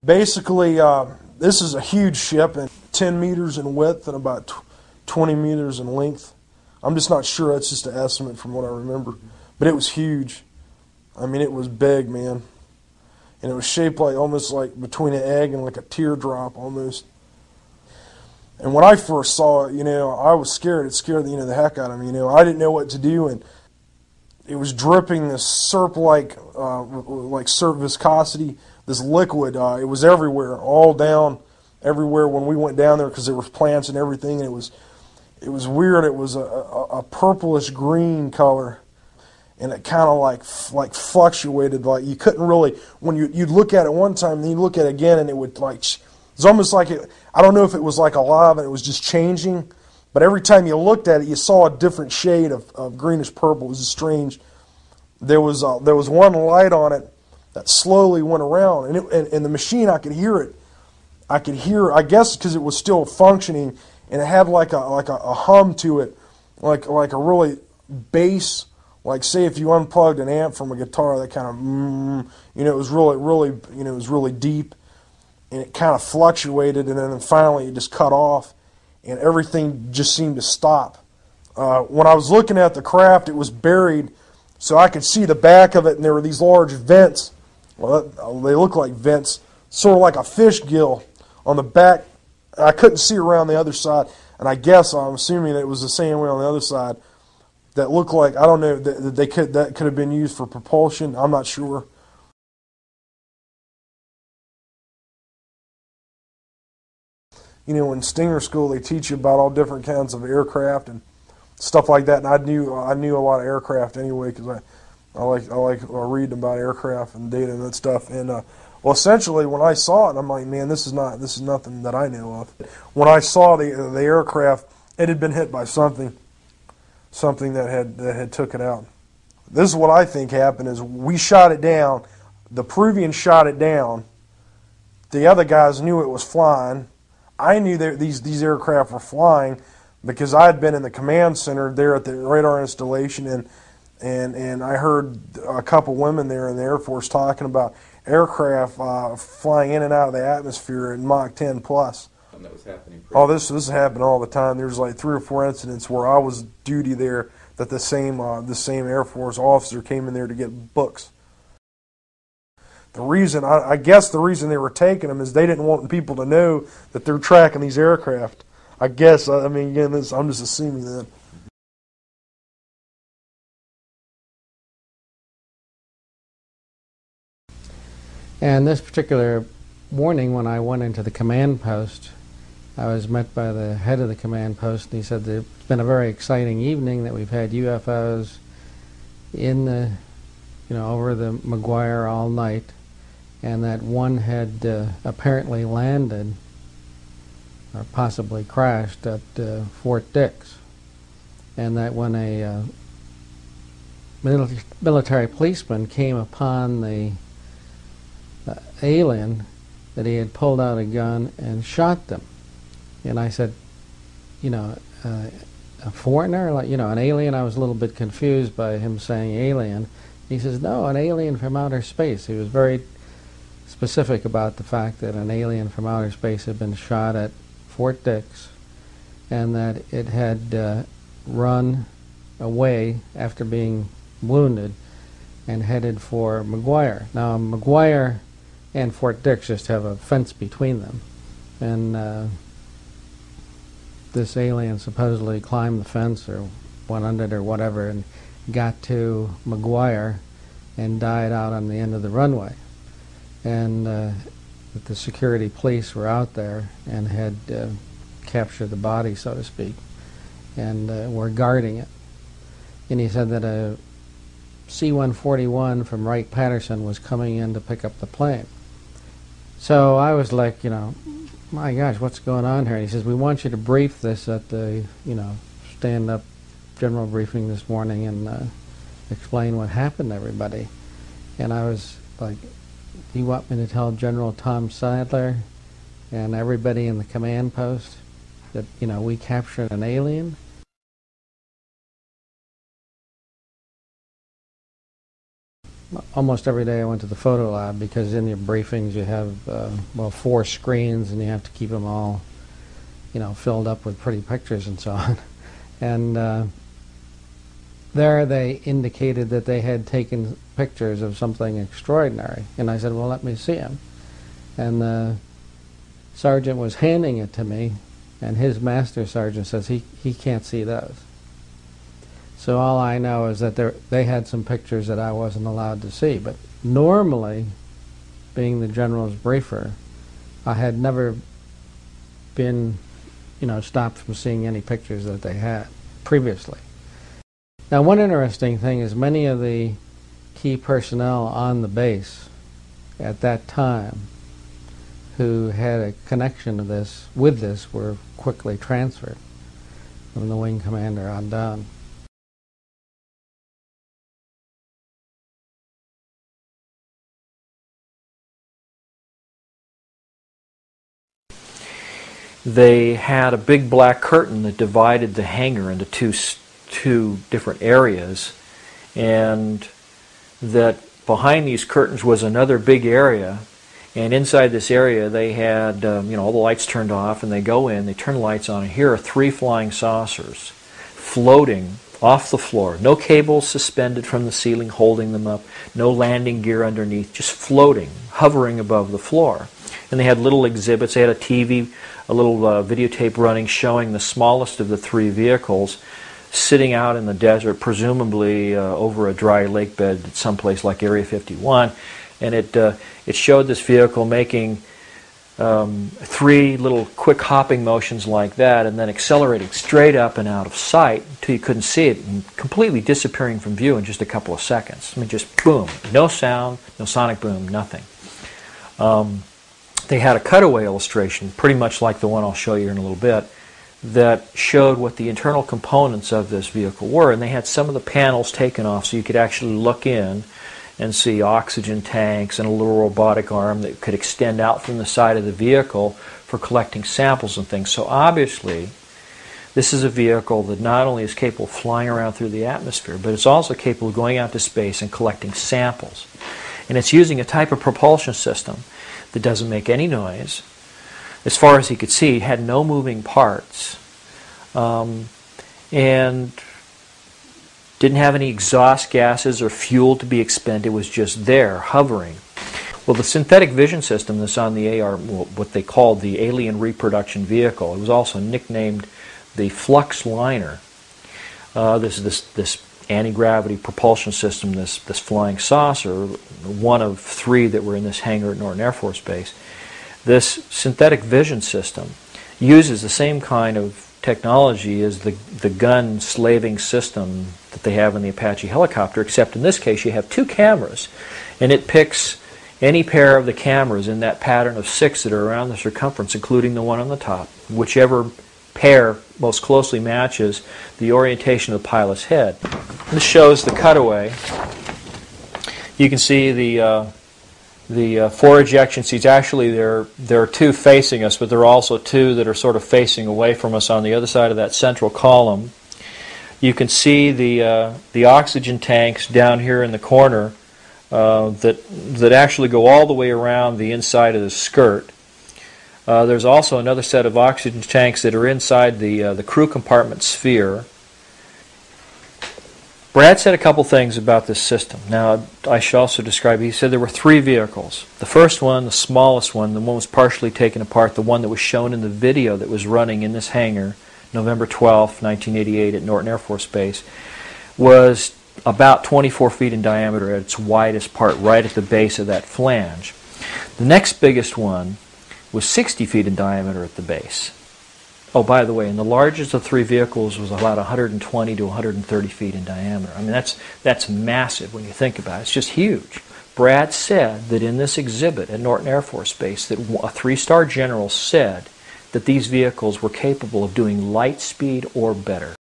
Basically, this is a huge ship, and 10 meters in width and about 20 meters in length. I'm just not sure. That's just an estimate from what I remember. But it was huge. I mean, it was big, man. And it was shaped like almost like between an egg and like a teardrop almost. And when I first saw it, I was scared. It scared the heck out of me. I didn't know what to do, and it was dripping this syrup-like syrup viscosity, this liquid. It was everywhere, all down, everywhere when we went down there, because there was plants and everything. And it was weird. It was a purplish green color, and it kind of like fluctuated. Like you couldn't really, when you'd look at it one time, then you'd look at it again, and it would it's almost like it. I don't know if it was like alive and it was just changing. But every time you looked at it, you saw a different shade of greenish purple. It was strange. There was one light on it that slowly went around, and the machine, I could hear it. I guess because it was still functioning, and it had like a hum to it, like a really bass, like say if you unplugged an amp from a guitar, that kind of it was really it was really deep, and it kind of fluctuated, and then finally it just cut off. And everything just seemed to stop. When I was looking at the craft, it was buried, so I could see the back of it, and there were these large vents. Well, they look like vents, sort of like a fish gill on the back. I couldn't see around the other side, and I'm assuming that it was the same way on the other side. That looked like, I don't know, that could have been used for propulsion. I'm not sure. In Stinger school, they teach you about all different kinds of aircraft and stuff like that. And I knew a lot of aircraft anyway, because I like reading about aircraft and data and that stuff. And well, essentially, when I saw it, I'm like, man, this is nothing that I know of. When I saw the aircraft, it had been hit by something that had took it out. This is what I think happened: is we shot it down. The Peruvians shot it down. The other guys knew it was flying. I knew that these aircraft were flying because I had been in the command center there at the radar installation, and I heard a couple women there in the Air Force talking about aircraft flying in and out of the atmosphere at Mach 10 plus. And that was happening. This is happening all the time. There's like 3 or 4 incidents where I was duty there that the same Air Force officer came in there to get books. The reason, I guess the reason they were taking them is they didn't want people to know that they're tracking these aircraft. I guess, again, I'm just assuming that. And this particular morning, when I went into the command post, I was met by the head of the command post, and he said that it's been a very exciting evening, that we've had UFOs in the, over the McGuire all night, and that one had apparently landed or possibly crashed at Fort Dix, and that when a military policeman came upon the alien, that he had pulled out a gun and shot them. And I said, a foreigner, an alien? I was a little bit confused by him saying alien. He says, no, an alien from outer space. He was very specific about the fact that an alien from outer space had been shot at Fort Dix, and that it had run away after being wounded and headed for McGuire. Now, McGuire and Fort Dix just have a fence between them, and this alien supposedly climbed the fence or went under it or whatever and got to McGuire and died out on the end of the runway. And that the security police were out there and had captured the body, so to speak, and were guarding it. And he said that a C-141 from Wright-Patterson was coming in to pick up the plane. So I was like, my gosh, what's going on here? And he says, we want you to brief this at the, stand-up general briefing this morning and explain what happened to everybody. And I was like, you want me to tell General Tom Sadler and everybody in the command post that, we captured an alien? almost every day I went to the photo lab, because in your briefings you have, well, 4 screens, and you have to keep them all, you know, filled up with pretty pictures and so on. And there they indicated that they had taken pictures of something extraordinary. And I said, well, let me see them. And the sergeant was handing it to me, and his master sergeant says he can't see those. So all I know is that they had some pictures that I wasn't allowed to see. But normally, being the general's briefer, I had never been, you know, stopped from seeing any pictures that they had previously. Now, one interesting thing is many of the key personnel on the base at that time who had a connection to this, with this, were quickly transferred from the wing commander on down. They had a big black curtain that divided the hangar into two different areas, and that behind these curtains was another big area, and inside this area they had you know, all the lights turned off, and they go in, they turn the lights on, and here are 3 flying saucers floating off the floor. No cables suspended from the ceiling holding them up, no landing gear underneath, just floating, hovering above the floor. And they had little exhibits. They had a TV, a little videotape running showing the smallest of the 3 vehicles sitting out in the desert, presumably over a dry lake bed at someplace like Area 51. And it showed this vehicle making 3 little quick hopping motions like that, and then accelerating straight up and out of sight until you couldn't see it, and completely disappearing from view in just a couple of seconds. I mean, just boom, no sound, no sonic boom, nothing. They had a cutaway illustration, pretty much like the one I'll show you in a little bit, that showed what the internal components of this vehicle were, and they had some of the panels taken off so you could actually look in and see oxygen tanks and a little robotic arm that could extend out from the side of the vehicle for collecting samples and things. So obviously, this is a vehicle that not only is capable of flying around through the atmosphere, but it's also capable of going out to space and collecting samples. And it's using a type of propulsion system that doesn't make any noise. As far as he could see, it had no moving parts, and didn't have any exhaust gases or fuel to be expended. It was just there, hovering. Well, the synthetic vision system that's on the AR, what they called the Alien Reproduction Vehicle, it was also nicknamed the Flux Liner. This anti-gravity propulsion system, this flying saucer, one of 3 that were in this hangar at Norton Air Force Base. This synthetic vision system uses the same kind of technology as the gun slaving system that they have in the Apache helicopter, except in this case you have 2 cameras, and it picks any pair of the cameras in that pattern of 6 that are around the circumference, including the one on the top. Whichever pair most closely matches the orientation of the pilot's head. This shows the cutaway. You can see the 4 ejection seats. Actually, there are 2 facing us, but there are also 2 that are sort of facing away from us on the other side of that central column. You can see the oxygen tanks down here in the corner that actually go all the way around the inside of the skirt. There's also another set of oxygen tanks that are inside the crew compartment sphere. Brad said a couple things about this system. Now, I should also describe it. He said there were 3 vehicles. The first one, the smallest one, the one was partially taken apart, the one that was shown in the video that was running in this hangar, November 12, 1988 at Norton Air Force Base, was about 24 feet in diameter at its widest part, right at the base of that flange. The next biggest one was 60 feet in diameter at the base. Oh, by the way, and the largest of 3 vehicles was about 120 to 130 feet in diameter. I mean, that's massive when you think about it. It's just huge. Brad said that in this exhibit at Norton Air Force Base that a 3-star general said that these vehicles were capable of doing light speed or better.